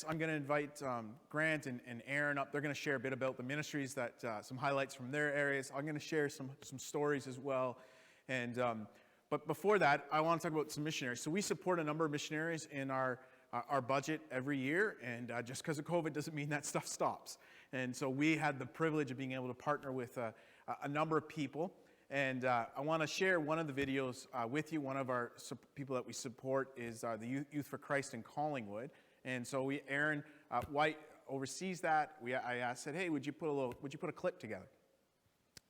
this, I'm going to invite Grant and Aaron up. They're going to share a bit about the ministries, some highlights from their areas. I'm going to share some stories as well. And but before that, I want to talk about some missionaries. So we support a number of missionaries in our budget every year, and just because of COVID doesn't mean that stuff stops. And so we had the privilege of being able to partner with a number of people. And I want to share one of the videos with you. One of our people that we support is the Youth for Christ in Collingwood. And so Aaron White oversees that. I said, hey, would you put a clip together?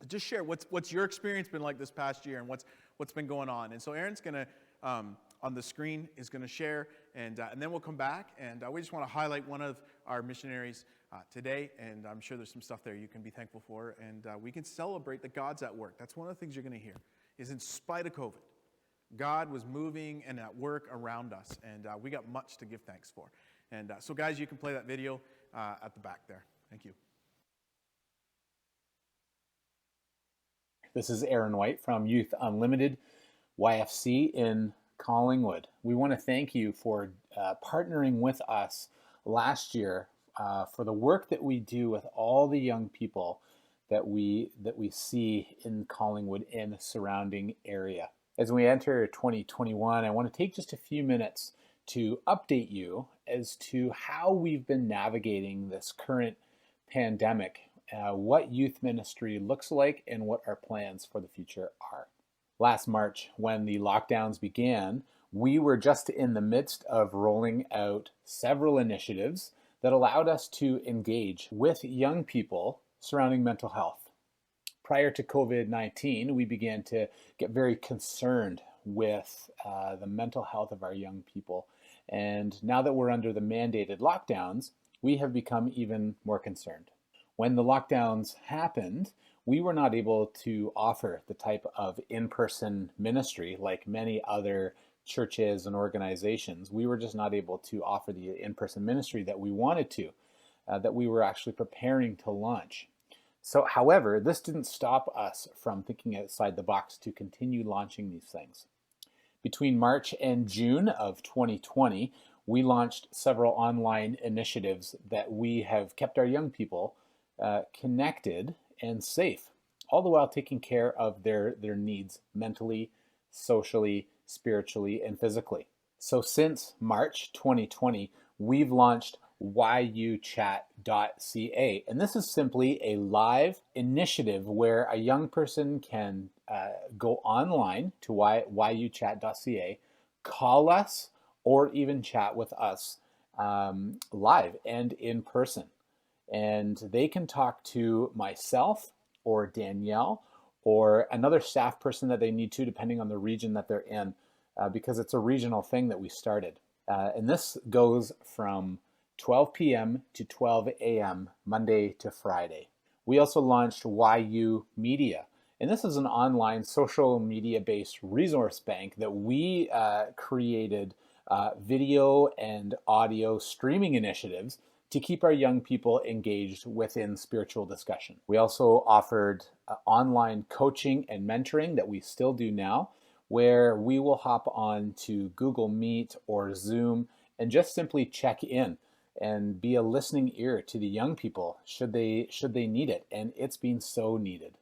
Just share what's your experience been like this past year and what's been going on. And so Aaron's going to, on the screen, is going to share, and then we'll come back. And we just want to highlight one of our missionaries today, and I'm sure there's some stuff there you can be thankful for, and we can celebrate that God's at work. That's one of the things you're going to hear, is in spite of COVID, God was moving and at work around us, and we got much to give thanks for. And so guys, you can play that video at the back there. Thank you. This is Aaron White from Youth Unlimited YFC in Collingwood. We want to thank you for partnering with us last year for the work that we do with all the young people that we see in Collingwood and the surrounding area. As we enter 2021, I want to take just a few minutes to update you as to how we've been navigating this current pandemic, what youth ministry looks like, and what our plans for the future are. Last March, when the lockdowns began, we were just in the midst of rolling out several initiatives that allowed us to engage with young people surrounding mental health. Prior to COVID-19, we began to get very concerned with the mental health of our young people. And now that we're under the mandated lockdowns, we have become even more concerned. When the lockdowns happened, we were not able to offer the type of in-person ministry like many other churches and organizations. We were just not able to offer the in-person ministry that we wanted to, that we were actually preparing to launch. So, however, this didn't stop us from thinking outside the box to continue launching these things. Between March and June of 2020, we launched several online initiatives that we have kept our young people connected and safe, all the while taking care of their needs mentally, socially, spiritually, and physically. So since March 2020, we've launched yuchat.ca, and this is simply a live initiative where a young person can go online to yuchat.ca, call us, or even chat with us live and in person. And they can talk to myself or Danielle or another staff person that they need to, depending on the region that they're in, because it's a regional thing that we started. And this goes from 12 p.m. to 12 a.m. Monday to Friday. We also launched YU Media, and this is an online social media-based resource bank that we created video and audio streaming initiatives to keep our young people engaged within spiritual discussion. We also offered online coaching and mentoring that we still do now, where we will hop on to Google Meet or Zoom and just simply check in and be a listening ear to the young people should they need it, and it's been so needed.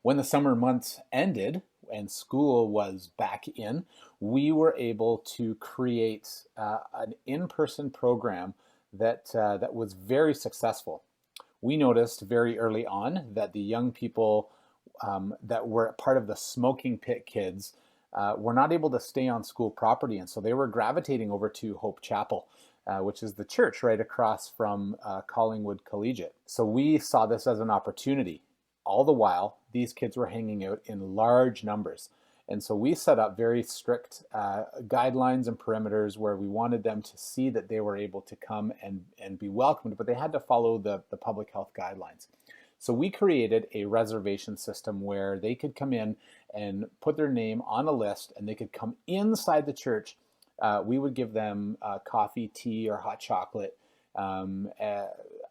When the summer months ended and school was back in, we were able to create an in-person program that was very successful. We noticed very early on that the young people that were part of the smoking pit kids were not able to stay on school property, and so they were gravitating over to Hope Chapel, which is the church right across from Collingwood Collegiate. So we saw this as an opportunity. All the while, these kids were hanging out in large numbers. And so we set up very strict guidelines and perimeters where we wanted them to see that they were able to come and be welcomed, but they had to follow the public health guidelines. So we created a reservation system where they could come in and put their name on a list, and they could come inside the church. We would give them coffee, tea, or hot chocolate, a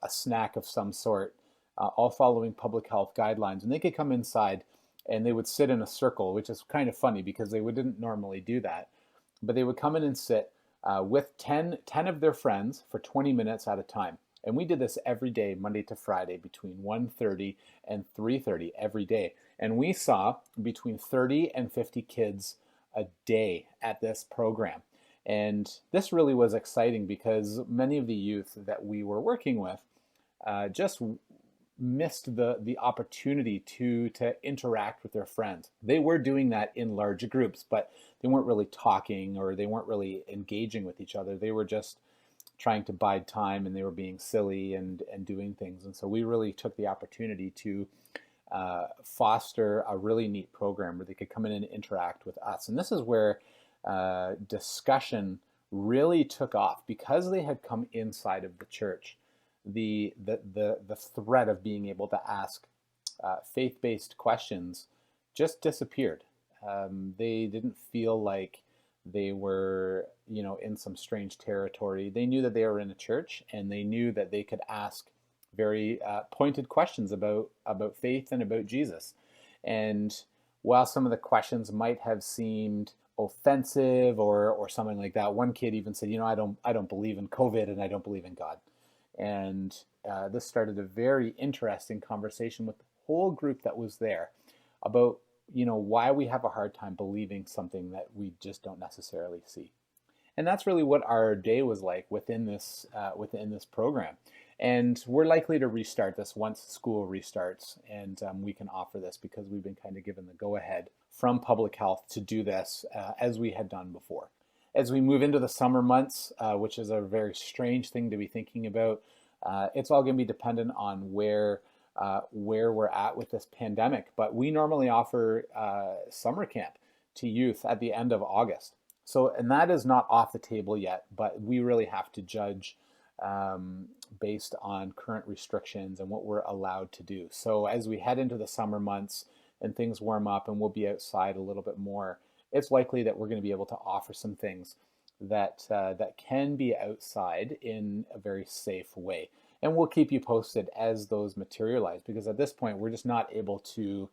snack of some sort, all following public health guidelines. And they could come inside and they would sit in a circle, which is kind of funny because they didn't normally do that. But they would come in and sit with 10 of their friends for 20 minutes at a time. And we did this every day, Monday to Friday, between 1:30 and 3:30 every day. And we saw between 30 and 50 kids a day at this program. And this really was exciting because many of the youth that we were working with just missed the opportunity to interact with their friends. They were doing that in large groups, but they weren't really talking or they weren't really engaging with each other. They were just trying to bide time and they were being silly and doing things. And so we really took the opportunity to foster a really neat program where they could come in and interact with us. And this is where discussion really took off because they had come inside of the church. The threat of being able to ask faith-based questions just disappeared. They didn't feel like they were, in some strange territory. They knew that they were in a church, and they knew that they could ask very pointed questions about faith and about Jesus. And while some of the questions might have seemed offensive or something like that, one kid even said, I don't believe in COVID and I don't believe in God. And this started a very interesting conversation with the whole group that was there about, why we have a hard time believing something that we just don't necessarily see. And that's really what our day was like within this program. And we're likely to restart this once school restarts, and we can offer this because we've been kind of given the go-ahead from public health to do this as we had done before. As we move into the summer months, which is a very strange thing to be thinking about, it's all going to be dependent on where we're at with this pandemic. But we normally offer summer camp to youth at the end of August. So, and that is not off the table yet, but we really have to judge based on current restrictions and what we're allowed to do. So as we head into the summer months and things warm up and we'll be outside a little bit more, it's likely that we're going to be able to offer some things that can be outside in a very safe way. And we'll keep you posted as those materialize, because at this point we're just not able to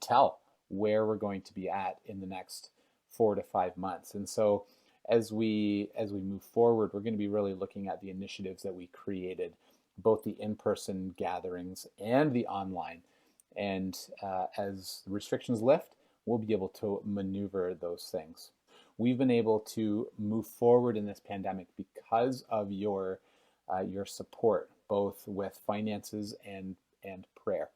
tell where we're going to be at in the next 4 to 5 months. And so as we move forward, we're going to be really looking at the initiatives that we created, both the in-person gatherings and the online. And as the restrictions lift, we'll be able to maneuver those things. We've been able to move forward in this pandemic because of your support, both with finances and prayer.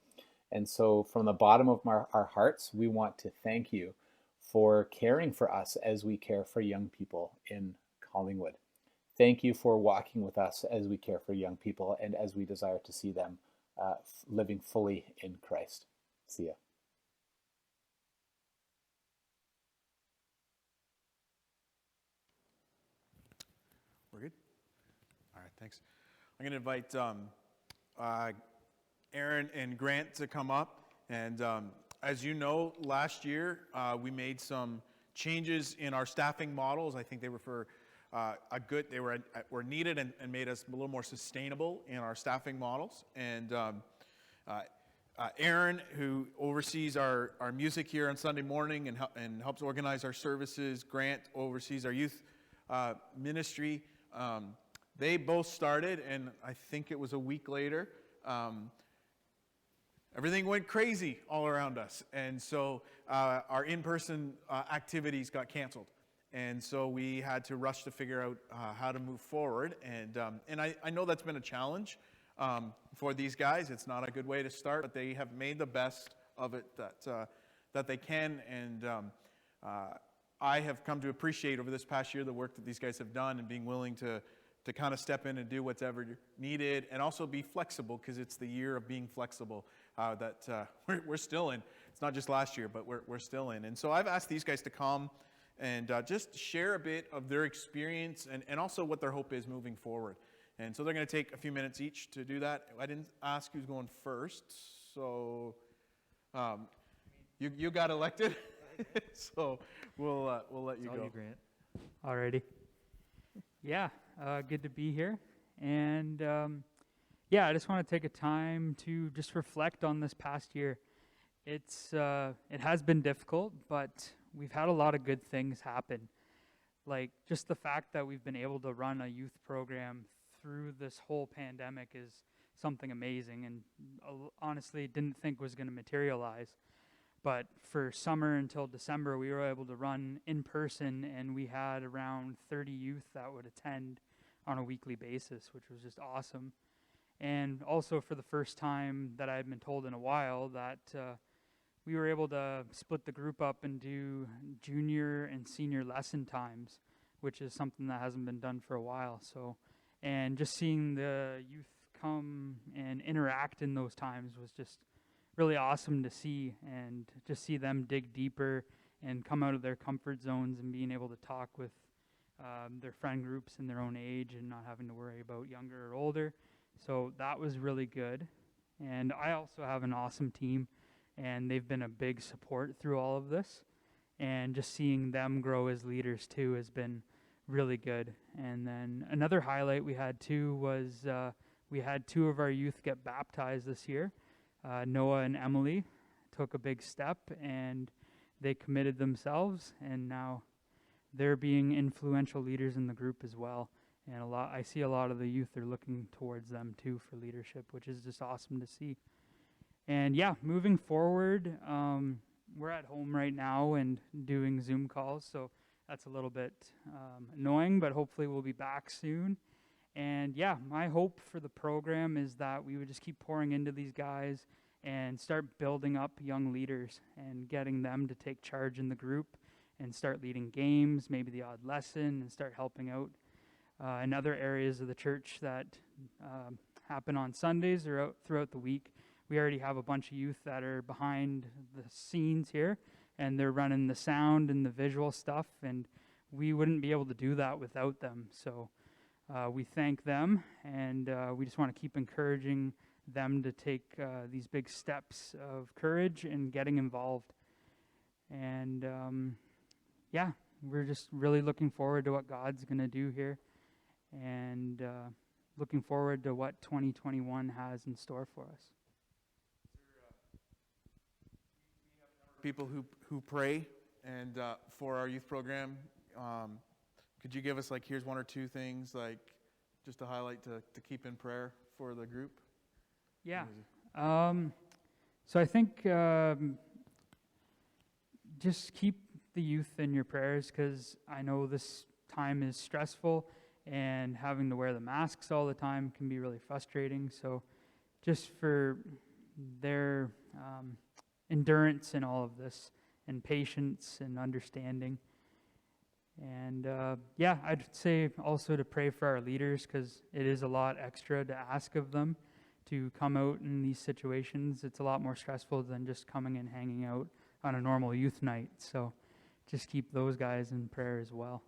And so from the bottom of our hearts, we want to thank you for caring for us as we care for young people in Collingwood. Thank you for walking with us as we care for young people and as we desire to see them living fully in Christ. See ya. We're good? All right, thanks. I'm going to invite Aaron and Grant to come up. And as you know, last year we made some changes in our staffing models. I think they were for they were needed and made us a little more sustainable in our staffing models. And Aaron, who oversees our music here on Sunday morning and helps organize our services, Grant oversees our youth ministry. They both started, and I think it was a week later, everything went crazy all around us. And so our in-person activities got canceled. And so we had to rush to figure out how to move forward. And I know that's been a challenge for these guys. It's not a good way to start, but they have made the best of it that they can. And I have come to appreciate over this past year the work that these guys have done and being willing to kind of step in and do whatever needed, and also be flexible, because it's the year of being flexible that we're still in. It's not just last year, but we're still in. And so I've asked these guys to come and just share a bit of their experience and also what their hope is moving forward. And so they're going to take a few minutes each to do that. I didn't ask who's going first, so you got elected, so we'll let you go. You, Grant. Alrighty. Yeah, good to be here. And I just want to take a time to just reflect on this past year. It has been difficult, but we've had a lot of good things happen. like just the fact that we've been able to run a youth program through this whole pandemic is something amazing, and honestly didn't think was going to materialize. But for summer until December, we were able to run in person, and we had around 30 youth that would attend on a weekly basis, which was just awesome. And also for the first time that I had been told in a while that we were able to split the group up and do junior and senior lesson times, which is something that hasn't been done for a while. So, and just seeing the youth come and interact in those times was just really awesome to see, and just see them dig deeper and come out of their comfort zones and being able to talk with their friend groups in their own age and not having to worry about younger or older. So that was really good. And I also have an awesome team, and they've been a big support through all of this. And just seeing them grow as leaders too has been really good. And then another highlight we had too was we had 2 of our youth get baptized this year. Noah and Emily took a big step, and they committed themselves, and now they're being influential leaders in the group as well. And I see a lot of the youth are looking towards them too for leadership, which is just awesome to see. And yeah, moving forward, we're at home right now and doing Zoom calls, so that's a little bit annoying, but hopefully we'll be back soon. And yeah, my hope for the program is that we would just keep pouring into these guys and start building up young leaders and getting them to take charge in the group and start leading games, maybe the odd lesson, and start helping out in other areas of the church that happen on Sundays or throughout the week. We already have a bunch of youth that are behind the scenes here, and they're running the sound and the visual stuff, and we wouldn't be able to do that without them. So we thank them, and we just want to keep encouraging them to take these big steps of courage and getting involved. And yeah, we're just really looking forward to what God's going to do here, and looking forward to what 2021 has in store for us. People who pray and for our youth program. Could you give us, like, here's 1 or 2 things, like, just to highlight to keep in prayer for the group? Yeah. So I think just keep the youth in your prayers, because I know this time is stressful, and having to wear the masks all the time can be really frustrating. So just for their endurance in all of this, and patience and understanding. And yeah, I'd say also to pray for our leaders, because it is a lot extra to ask of them to come out in these situations. It's a lot more stressful than just coming and hanging out on a normal youth night. So just keep those guys in prayer as well.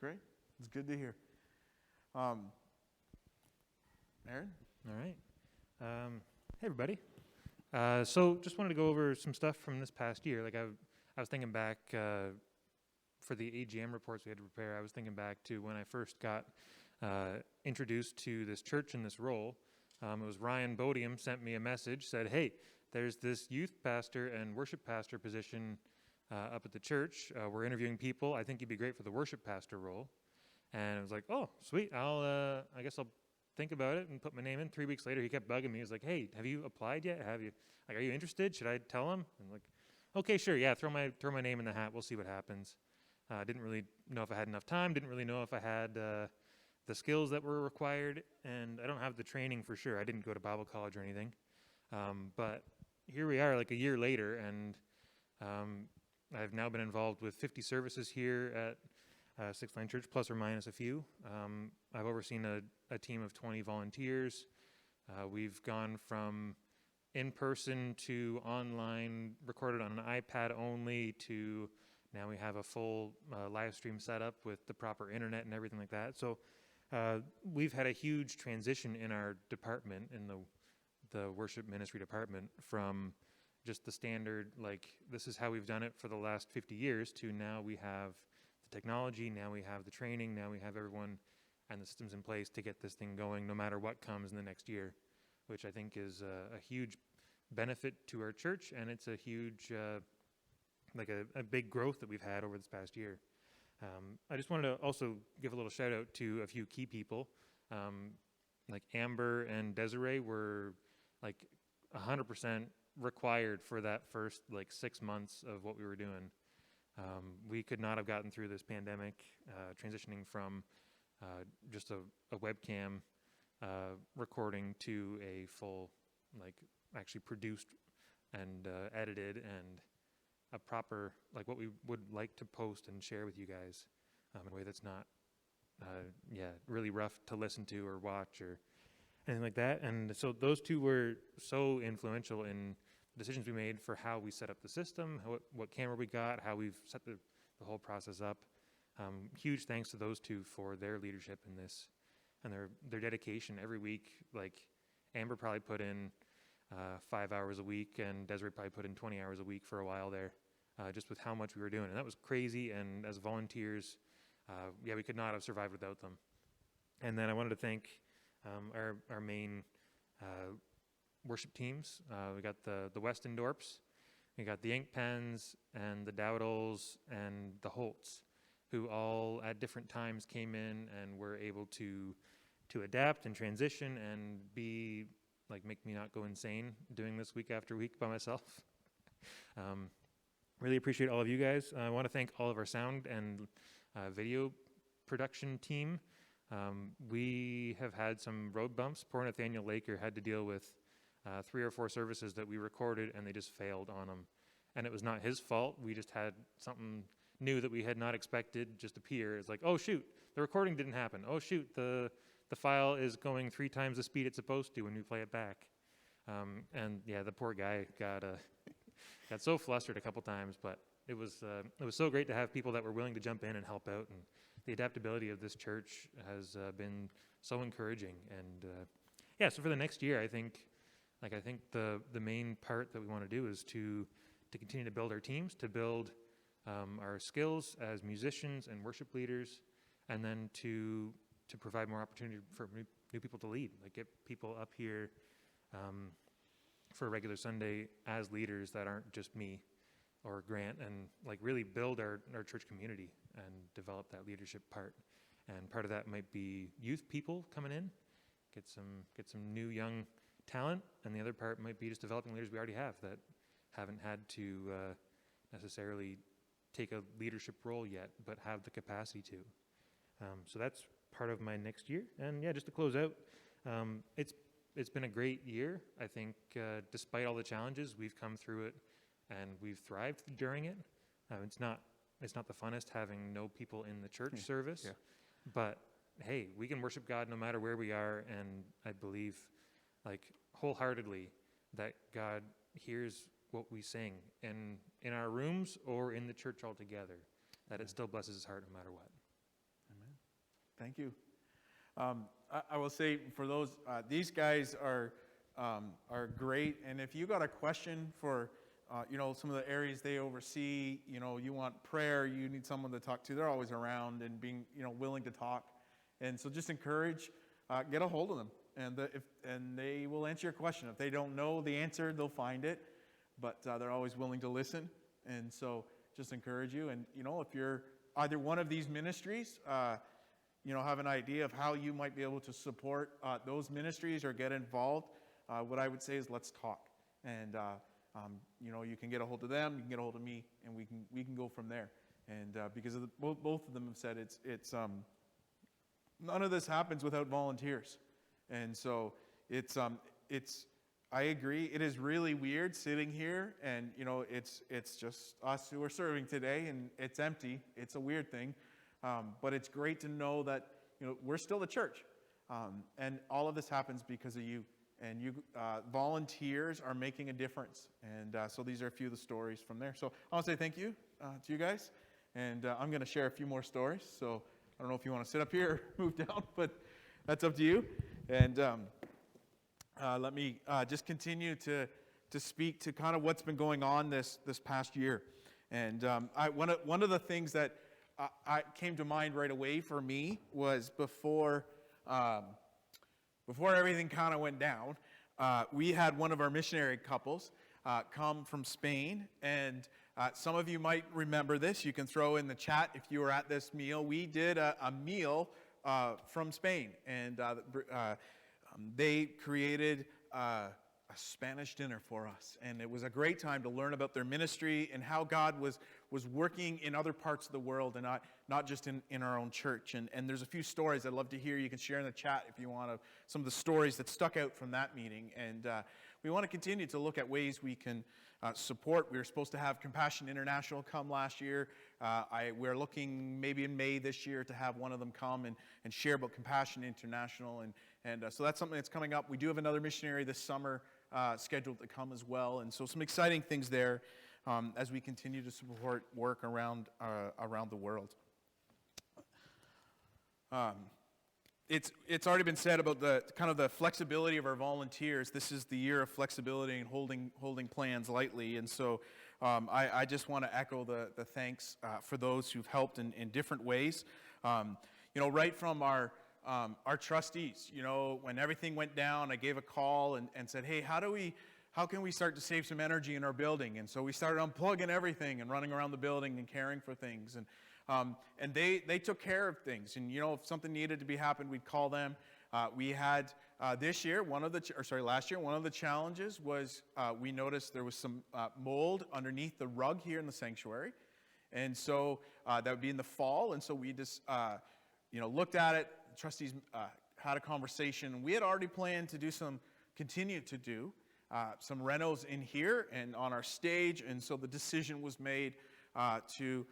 Great. It's good to hear. Aaron? All right. Hey, everybody. So just wanted to go over some stuff from this past year. Like I was thinking back for the AGM reports we had to prepare. I was thinking back to when I first got introduced to this church and this role. It was Ryan Bodium sent me a message, said, hey, there's this youth pastor and worship pastor position up at the church. We're interviewing people. I think you'd be great for the worship pastor role. And I was like, oh, sweet. I guess I'll think about it and put my name in. 3 weeks later, he kept bugging me. He was like, hey, have you applied yet? Are you interested? Should I tell him? I'm like, okay, sure. Yeah, throw my name in the hat. We'll see what happens. Didn't really know if I had enough time. Didn't really know if I had the skills that were required. And I don't have the training for sure. I didn't go to Bible college or anything. But here we are, like a year later, and I've now been involved with 50 services here at Sixth Line Church, plus or minus a few. I've overseen a team of 20 volunteers. We've gone from in-person to online, recorded on an iPad only, to now we have a full live stream setup with the proper internet and everything like that. So we've had a huge transition in our department, in the worship ministry department, from just the standard, like, this is how we've done it for the last 50 years, to now we have the technology, now we have the training, now we have everyone and the systems in place to get this thing going no matter what comes in the next year, which I think is a huge benefit to our church, and it's a huge, like a big growth that we've had over this past year. I just wanted to also give a little shout out to a few key people. Like Amber and Desiree were like 100% required for that first like 6 months of what we were doing. We could not have gotten through this pandemic, transitioning from just a webcam recording to a full, like actually produced and edited and a proper, like what we would like to post and share with you guys in a way that's not, really rough to listen to or watch or anything like that. And so those two were so influential in decisions we made for how we set up the system, what camera we got, how we've set the whole process up. Huge thanks to those two for their leadership in this and their dedication every week. Like Amber probably put in 5 hours a week, and Desiree probably put in 20 hours a week for a while there, just with how much we were doing. And that was crazy, and as volunteers, we could not have survived without them. And then I wanted to thank our main worship teams. We got the Weston Dorps, we got the Ink Pens, and the Dowdles, and the Holtz, who all at different times came in and were able to adapt and transition and be like make me not go insane doing this week after week by myself. Really appreciate all of you guys. I want to thank all of our sound and video production team. We have had some road bumps. Poor Nathaniel Laker had to deal with 3 or 4 services that we recorded, and they just failed on him. And it was not his fault. We just had something new that we had not expected just appear. It's like, oh shoot, the recording didn't happen. Oh shoot, the file is going 3 times the speed it's supposed to when we play it back. And yeah, the poor guy got so flustered a couple times, but it was so great to have people that were willing to jump in and help out. And the adaptability of this church has been so encouraging. And so for the next year, I think the main part that we want to do is to continue to build our teams, to build our skills as musicians and worship leaders, and then to provide more opportunity for new people to lead, like get people up here for a regular Sunday as leaders that aren't just me or Grant, and like really build our church community and develop that leadership part. And part of that might be youth people coming in, get some new young talent, and the other part might be just developing leaders we already have that haven't had to necessarily take a leadership role yet, but have the capacity to. So that's part of my next year. And yeah, just to close out, it's been a great year. I think despite all the challenges, we've come through it and we've thrived during it. It's not the funnest having no people in the church service, but hey, we can worship God no matter where we are, and I believe like wholeheartedly that God hears what we sing in our rooms or in the church altogether, that it still blesses his heart no matter what. Amen. Thank you. I will say for those, these guys are great, and if you got a question for some of the areas they oversee, you want prayer, you need someone to talk to, they're always around and being willing to talk. And so just encourage, get a hold of them, and they will answer your question. If they don't know the answer, they'll find it, but they're always willing to listen. And so just encourage you. And if you're either one of these ministries, have an idea of how you might be able to support those ministries or get involved, what I would say is let's talk. And you can get a hold of them, you can get a hold of me, and we can go from there. And because of both of them have said it's none of this happens without volunteers. And so I agree. It is really weird sitting here and, it's just us who are serving today and it's empty. It's a weird thing. But it's great to know that, we're still the church. And all of this happens because of you. And you volunteers are making a difference. And so these are a few of the stories from there. So I want to say thank you to you guys. And I'm going to share a few more stories. So I don't know if you want to sit up here or move down, but that's up to you. And let me just continue to speak to kind of what's been going on this past year. And one of the things that I came to mind right away for me was before everything kind of went down, we had one of our missionary couples come from Spain, and Some of you might remember this. You can throw in the chat if you were at this meal. We did a meal from Spain, and they created a Spanish dinner for us, and it was a great time to learn about their ministry and how God was working in other parts of the world and not just in our own church. And there's a few stories I'd love to hear. You can share in the chat if you want some of the stories that stuck out from that meeting. And we want to continue to look at ways we can support. We were supposed to have Compassion International come last year. We're looking maybe in May this year to have one of them come and share about Compassion International. And so that's something that's coming up. We do have another missionary this summer scheduled to come as well. And so some exciting things there as we continue to support work around the world. It's already been said about the kind of the flexibility of our volunteers. This is the year of flexibility and holding plans lightly. And so I just want to echo the thanks for those who've helped in different ways. Right from our trustees, when everything went down, I gave a call and said, hey, how can we start to save some energy in our building? And so we started unplugging everything and running around the building and caring for things. And they took care of things. And, if something needed to be happened, we'd call them. We had last year, one of the challenges was we noticed there was some mold underneath the rug here in the sanctuary. And so that would be in the fall. And so we just, looked at it. The trustees had a conversation. And we had already planned to continue to do some renos in here and on our stage. And so the decision was made to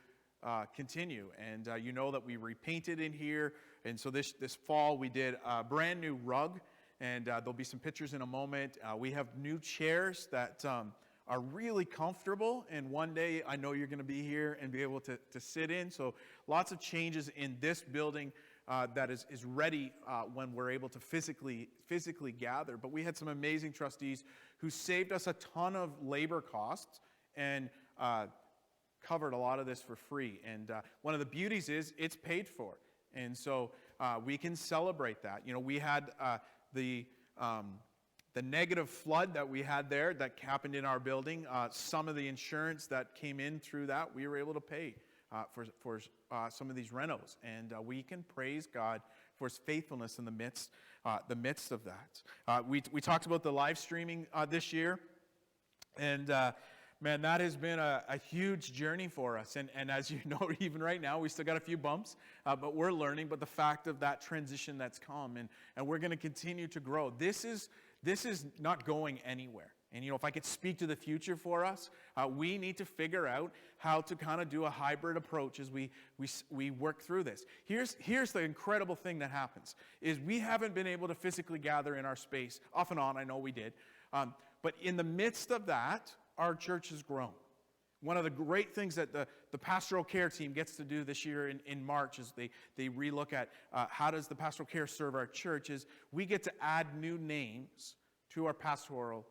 continue. And that we repainted in here. And so this fall we did a brand new rug. And there'll be some pictures in a moment. We have new chairs that are really comfortable. And one day I know you're going to be here and be able to sit in. So lots of changes in this building that is ready when we're able to physically gather. But we had some amazing trustees who saved us a ton of labor costs and covered a lot of this for free. And one of the beauties is it's paid for. And so we can celebrate that. We had the negative flood that we had there that happened in our building. Some of the insurance that came in through that, we were able to pay for some of these renos. And we can praise God for his faithfulness in the midst of that. We talked about the live streaming this year. And man, that has been a huge journey for us. And as you know, even right now, we still got a few bumps, but we're learning. But the fact of that transition that's come, and we're going to continue to grow. This is not going anywhere. And, if I could speak to the future for us, we need to figure out how to kind of do a hybrid approach as we work through this. Here's the incredible thing that happens, is we haven't been able to physically gather in our space. Off and on, I know we did. But in the midst of that, our church has grown. One of the great things that the pastoral care team gets to do this year in March as they relook at how does the pastoral care serve our church is we get to add new names to our pastoral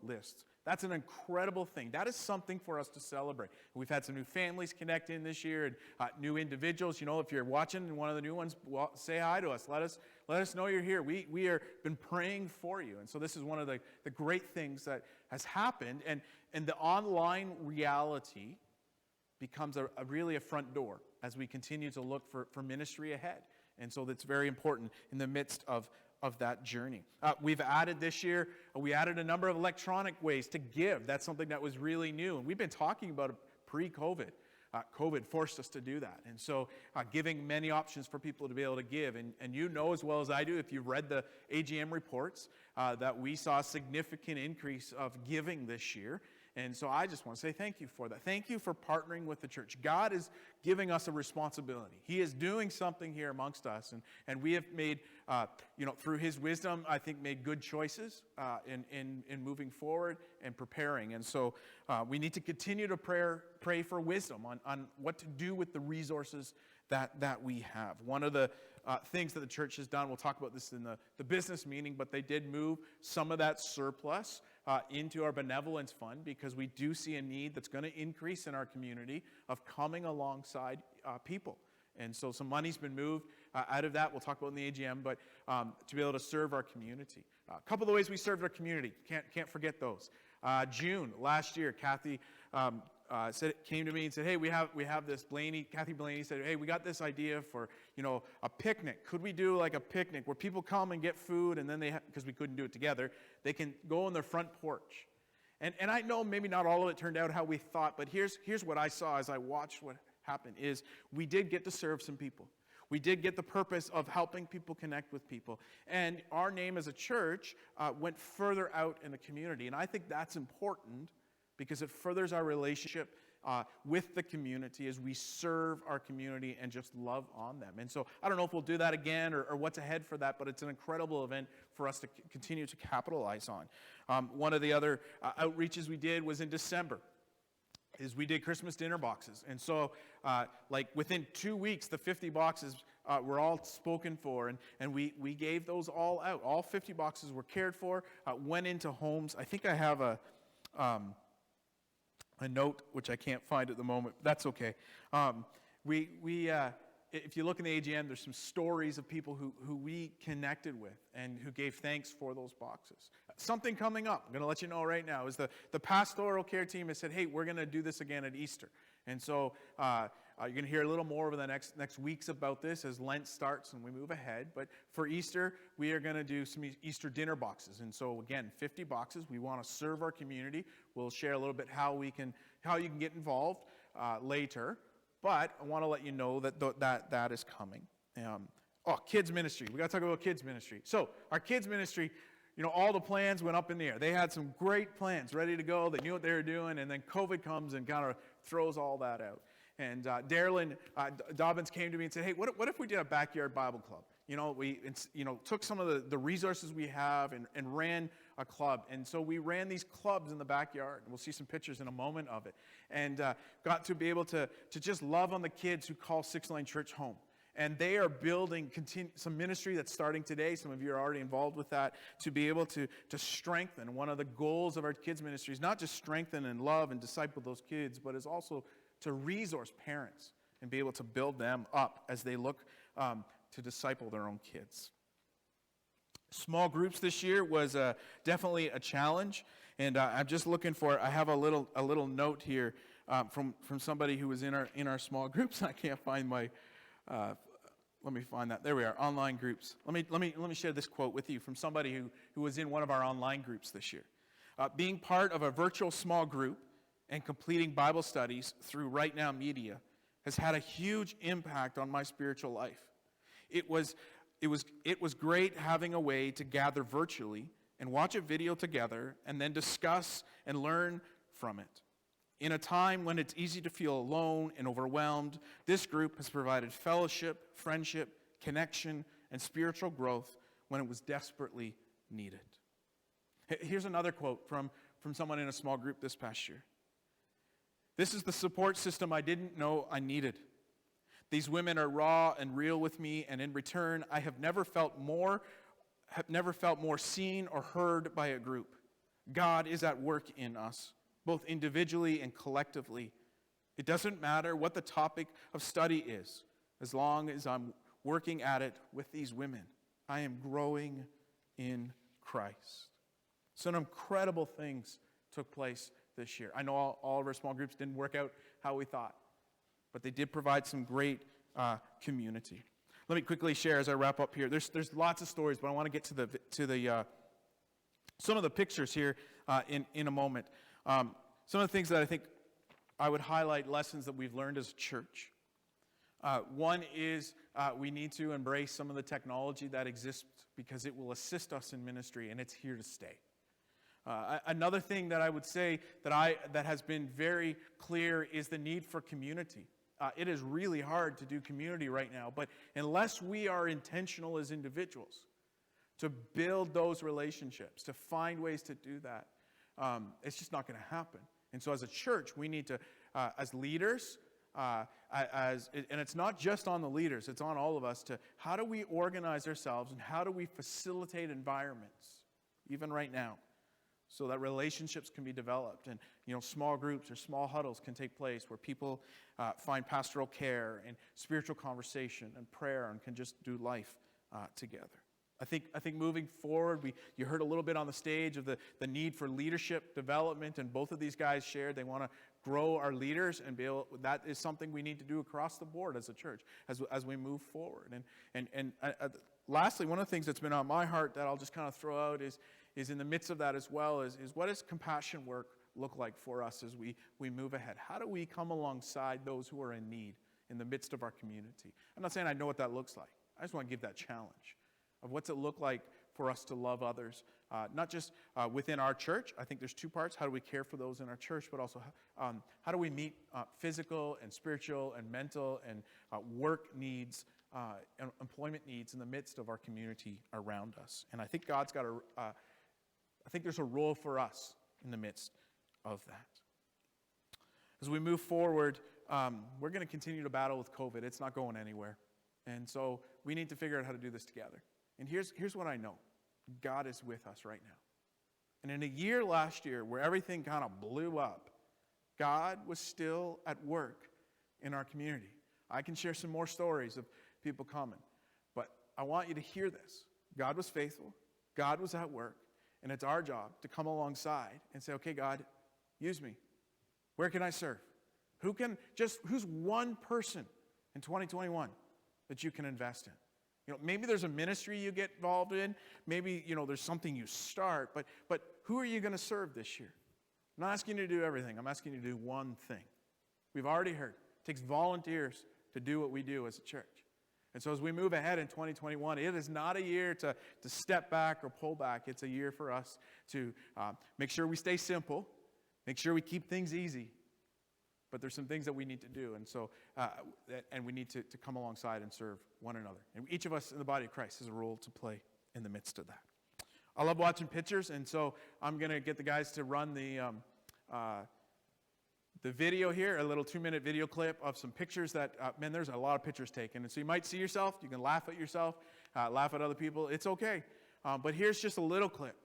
lists. That's an incredible thing. That is something for us to celebrate. We've had some new families connect in this year and new individuals. If you're watching one of the new ones, well, say hi to us. Let us know you're here. We are been praying for you. And so this is one of the great things that has happened. And the online reality becomes really a front door as we continue to look for ministry ahead. And so that's very important in the midst of that journey. We've added this year, we added a number of electronic ways to give. That's something that was really new. And we've been talking about it pre-COVID. COVID forced us to do that. And so giving many options for people to be able to give. And as well as I do, if you've read the AGM reports, that we saw a significant increase of giving this year. And so I just want to say thank you for that. Thank you for partnering with the church. God is giving us a responsibility. He is doing something here amongst us. And we have made, through his wisdom, I think, made good choices in moving forward and preparing. And so we need to continue to pray for wisdom on what to do with the resources that we have. One of the things that the church has done, we'll talk about this in the business meeting, but they did move some of that surplus into our benevolence fund because we do see a need that's going to increase in our community of coming alongside people. And so some money's been moved out of that. We'll talk about in the AGM, but to be able to serve our community. A couple of the ways we served our community, can't forget those. June last year, Kathy came to me and said, hey, we have this. Kathy Blaney said, hey, we got this idea for, a picnic. Could we do like a picnic where people come and get food, and then because we couldn't do it together, they can go on their front porch. And I know maybe not all of it turned out how we thought, but here's what I saw as I watched what happened is we did get to serve some people. We did get the purpose of helping people connect with people. And our name as a church went further out in the community. And I think that's important because it furthers our relationship with the community as we serve our community and just love on them. And so I don't know if we'll do that again or what's ahead for that, but it's an incredible event for us to continue to capitalize on. One of the other outreaches we did was in December. We did Christmas dinner boxes. And so within 2 weeks, the 50 boxes were all spoken for, and we gave those all out. All 50 boxes were cared for, went into homes. I think I have a note, which I can't find at the moment. That's okay. If you look in the AGM, there's some stories of people who we connected with and who gave thanks for those boxes. Something coming up, I'm going to let you know right now, is the pastoral care team has said, hey, we're going to do this again at Easter. And so you're going to hear a little more over the next weeks about this as Lent starts and we move ahead. But for Easter, we are going to do some Easter dinner boxes. And so again, 50 boxes. We want to serve our community. We'll share a little bit how you can get involved later. But I want to let you know that is coming. Kids ministry. We got to talk about kids ministry. So our kids ministry, all the plans went up in the air. They had some great plans ready to go. They knew what they were doing, and then COVID comes and kind of throws all that out. And Darylyn Dobbins came to me and said, hey, what if we did a backyard Bible club? We took some of the resources we have and ran a club. And so we ran these clubs in the backyard. We'll see some pictures in a moment of it. And got to be able to just love on the kids who call Six Line Church home. And they are building some ministry that's starting today. Some of you are already involved with that, to be able to strengthen. One of the goals of our kids ministry is not just strengthen and love and disciple those kids, but is also to resource parents and be able to build them up as they look to disciple their own kids. Small groups this year was definitely a challenge, and I'm just looking for. I have a little note here from somebody who was in our small groups. I can't find my. Let me find that. There we are. Online groups. Let me share this quote with you from somebody who was in one of our online groups this year. Being part of a virtual small group and completing Bible studies through Right Now Media has had a huge impact on my spiritual life. It was great having a way to gather virtually and watch a video together and then discuss and learn from it. In a time when it's easy to feel alone and overwhelmed, this group has provided fellowship, friendship, connection, and spiritual growth when it was desperately needed. Here's another quote from someone in a small group this past year. This is the support system I didn't know I needed. These women are raw and real with me, and in return, I have never felt more seen or heard by a group. God is at work in us, both individually and collectively. It doesn't matter what the topic of study is, as long as I'm working at it with these women. I am growing in Christ. Some incredible things took place this year. I know all of our small groups didn't work out how we thought, but they did provide some great community. Let me quickly share as I wrap up here. There's lots of stories, but I want to get to the some of the pictures here in a moment. Some of the things that I think I would highlight, lessons that we've learned as a church. One is we need to embrace some of the technology that exists because it will assist us in ministry, and it's here to stay. Another thing that I would say that has been very clear is the need for community. It is really hard to do community right now, but unless we are intentional as individuals to build those relationships, to find ways to do that, it's just not going to happen. And so as a church, we need to, as leaders, and it's not just on the leaders, it's on all of us, to how do we organize ourselves and how do we facilitate environments, even right now, so that relationships can be developed and small groups or small huddles can take place where people find pastoral care and spiritual conversation and prayer and can just do life together. I think moving forward, you heard a little bit on the stage of the need for leadership development, and both of these guys shared they want to grow our leaders and be able. That is something we need to do across the board as a church as we move forward. And lastly, one of the things that's been on my heart that I'll just kind of throw out is in the midst of that as well is what does compassion work look like for us as we move ahead? How do we come alongside those who are in need in the midst of our community? I'm not saying I know what that looks like. I just want to give that challenge of what's it look like for us to love others, not just within our church. I think there's two parts. How do we care for those in our church, but also how do we meet physical and spiritual and mental and work needs and employment needs in the midst of our community around us? And I think God's got I think there's a role for us in the midst of that. As we move forward, we're going to continue to battle with COVID. It's not going anywhere. And so we need to figure out how to do this together. And here's what I know. God is with us right now. And in a year last year where everything kind of blew up, God was still at work in our community. I can share some more stories of people coming. But I want you to hear this. God was faithful. God was at work. And it's our job to come alongside and say, okay, God, use me. Where can I serve? Who's one person in 2021 that you can invest in? Maybe there's a ministry you get involved in. Maybe, there's something you start. But who are you going to serve this year? I'm not asking you to do everything. I'm asking you to do one thing. We've already heard. It takes volunteers to do what we do as a church. And so as we move ahead in 2021, it is not a year to step back or pull back. It's a year for us to make sure we stay simple, make sure we keep things easy. But there's some things that we need to do, and so and we need to come alongside and serve one another. And each of us in the body of Christ has a role to play in the midst of that. I love watching pictures, and so I'm going to get the guys to run the video here, a little 2-minute video clip of some pictures that, there's a lot of pictures taken. And so you might see yourself, you can laugh at yourself, laugh at other people. It's okay. But here's just a little clip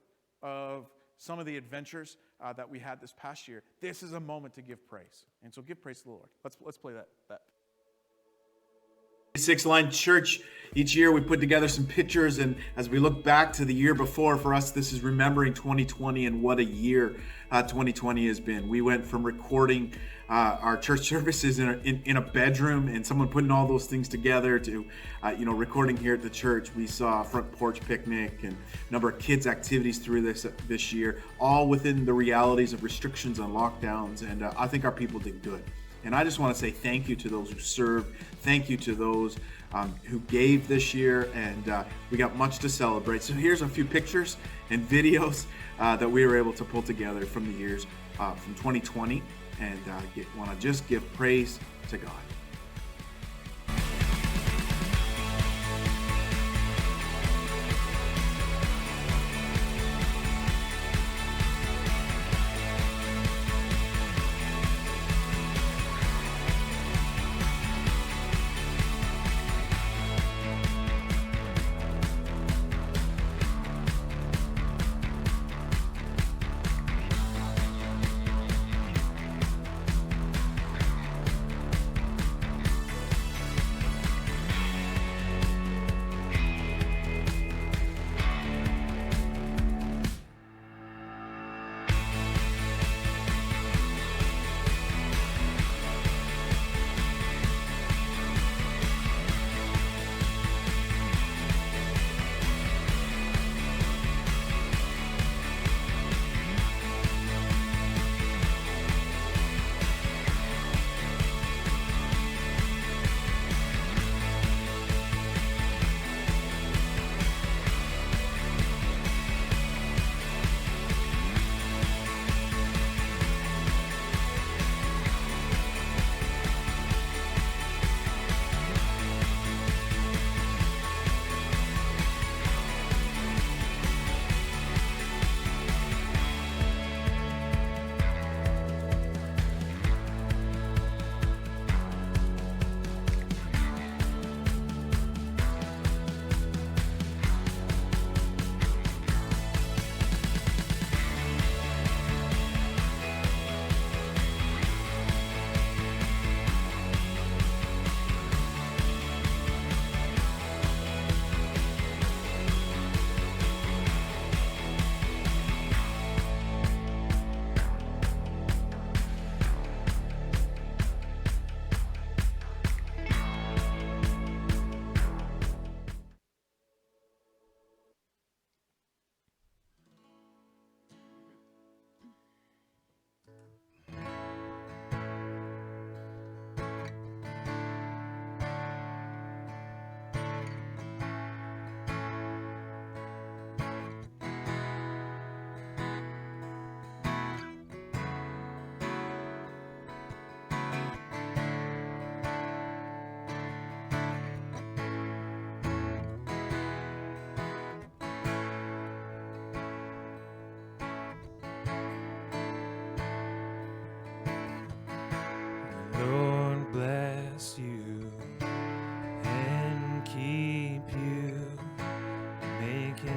of some of the adventures that we had this past year. This is a moment to give praise. And so give praise to the Lord. Let's play that. Six Line Church, each year we put together some pictures, and as we look back to the year before, for us this is remembering 2020 and what a year 2020 has been. We went from recording our church services in a bedroom and someone putting all those things together to recording here at the church. We saw a front porch picnic and a number of kids activities through this year, all within the realities of restrictions and lockdowns, and I think our people did good. And I just want to say thank you to those who served. Thank you to those who gave this year. And we got much to celebrate. So here's a few pictures and videos that we were able to pull together from the years from 2020. And want to just give praise to God.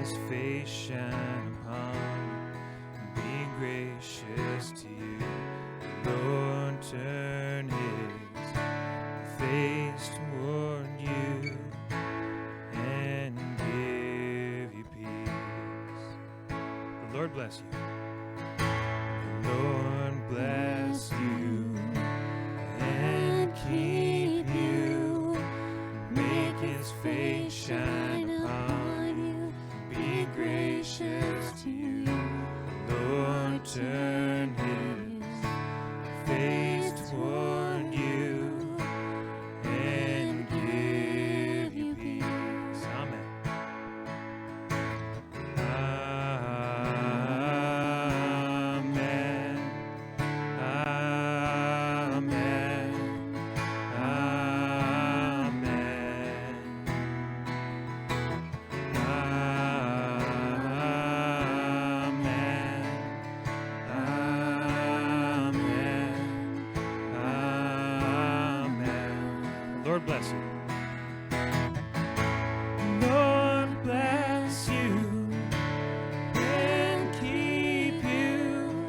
His face shine upon you, be gracious to you. The Lord turn His face toward you and give you peace. The Lord bless you. The Lord bless you and keep you. Make His face shine upon you, be gracious to you. The Lord turn His face toward you and give you peace. Amen. Lord bless you. Lord bless you and keep you.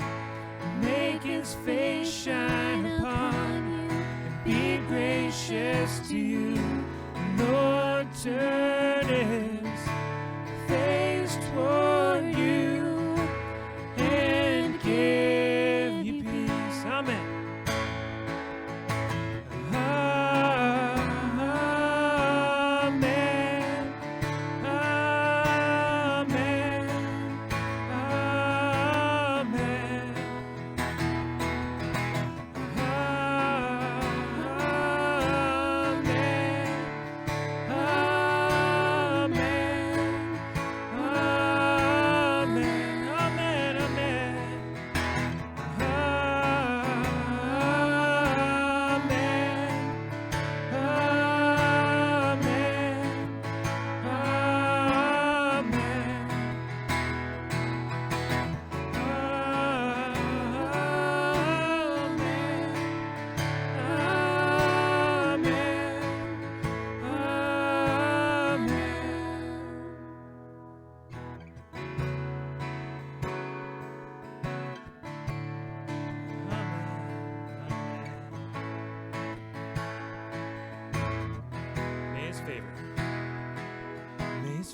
Make His face shine upon you and be gracious to you. Lord turn His face toward you and give you peace. Amen.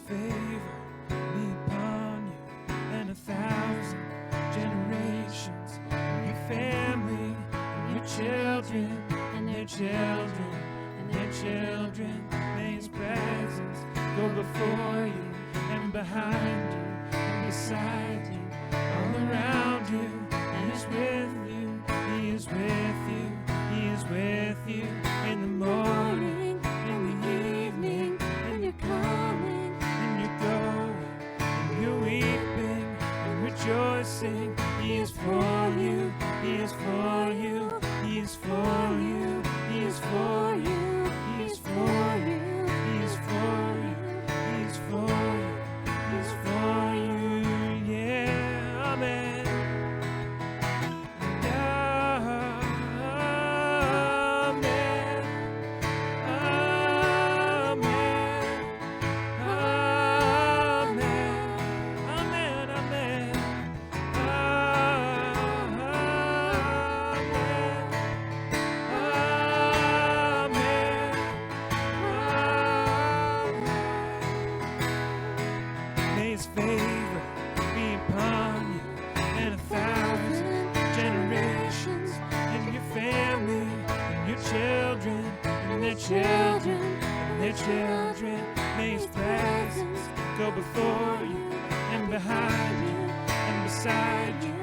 Favor be upon you and 1,000 generations, and your family, and your children, and their children, and their children. May His presence go before you, and behind you, and beside you, all around you. He is with you, He is with you, He is with you in the morning, in the evening, and you're coming. Rejoicing, He is for you, He is for you, He is for you, He is for you, He is for you, He is for you, He is for you, He is for you, yeah, amen. His favor be upon you and 1,000 generations, and your family, and your children, and their children, and their children. May His presence go before you, and behind you, and beside you,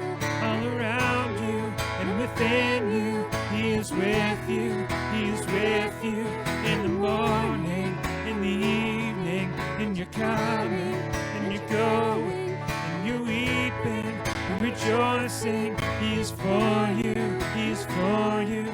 all around you, and within you. He is with you, He is with you in the morning, in the evening, in your coming, and you're going, and you're weeping, and rejoicing. He is for you, He is for you.